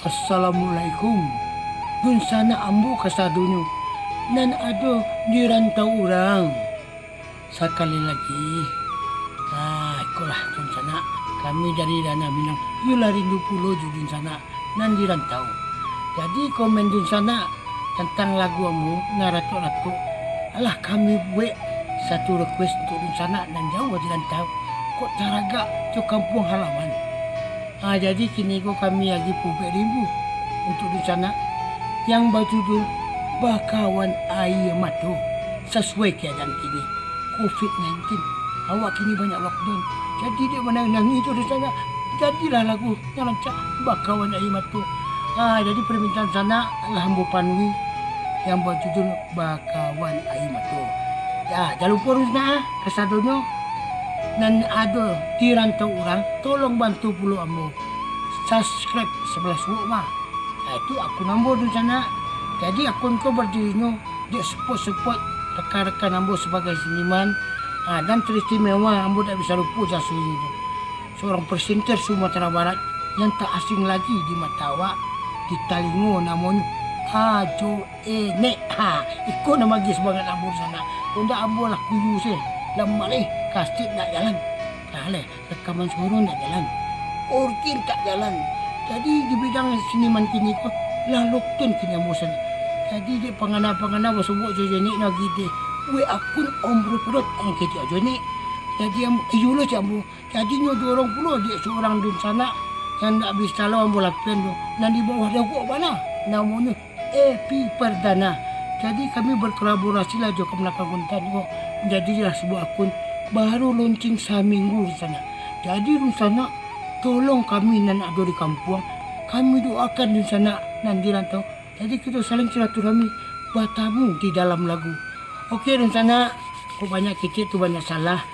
Assalamualaikum. Dun sana ambo kasadunyo. Nan ado di rantau orang. Sekali lagi. Ikulah dun sana. Kami dari Dana Minang. Yula rindu pulo dun sana. Nan di rantau. Jadi komen dun sana tentang lagu amu ngarato-rato. Alah kami buat satu request untuk dun sana nan jauh di rantau. Kok taraga ke kampung halaman. Jadi kini kami lagi pupuk rimbu untuk di sana yang berjudul Bakawan Air Mata sesuai keadaan kini COVID-19. Awak kini banyak lockdown. Jadi dia menang itu di sana. Jadilah lagu yang rancak Bakawan Air Mata. Jadi permintaan sana adalah Hambo Panwi yang berjudul Bakawan Air Mata. Jangan lupa rusna kesadonyo. Dan ada di rantau orang, tolong bantu puluh ambo. Subscribe 11 rumah. Itu akun ambo di sana. Jadi akun kau berdirinya dia support rekan-rekan ambo sebagai seniman. Dan teristimewa ambo tak bisa lupa jasa ini. Seorang presenter Sumatera Barat yang tak asing lagi di mata awak, di talingo namanya Ajo Ene. Ikut nama dia sebagai ambo di sana. Kunda ambo lah kuyu sih. Lama leh, kasih tak jalan. Rekaman suara tak jalan. Orkin tak jalan. Jadi di bidang seniman kini ko, lah lockdown kini amusan. Jadi dia pangana-pangana bersebut jenis nak gitu. We akun ombro perut yang kecil jenis. Jadi ayulah jambu. Jadi nyo dorong puluh dia seorang di sana yang tak bisa lawan bola pen tu. Dan di bawah dia kok mana? Namanya Epi Perdana. Jadi kami berkolaborasi lah juga melakukan konten kok. Jadilah sebuah akun baru launching seminggu di sana. Jadi di sana tolong kami nan ada di kampung. Kami doakan di sana nan di rantau. Jadi kita saling silaturahmi bertamu di dalam lagu. Okey di sana kok banyak kecil tu banyak salah.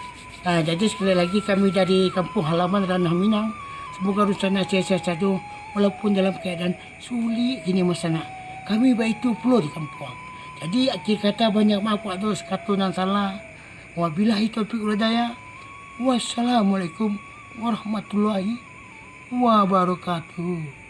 Jadi sekali lagi kami dari kampung halaman Ranah Minang. Semoga di sana sehat-sehat saja walaupun dalam keadaan sulit ini masana. Kami baik itu puluh di kampung. Jadi akhir kata banyak maaf ada sekatunan salah. Wabillahi taufiq wal hidayah. Wassalamualaikum warahmatullahi wabarakatuh.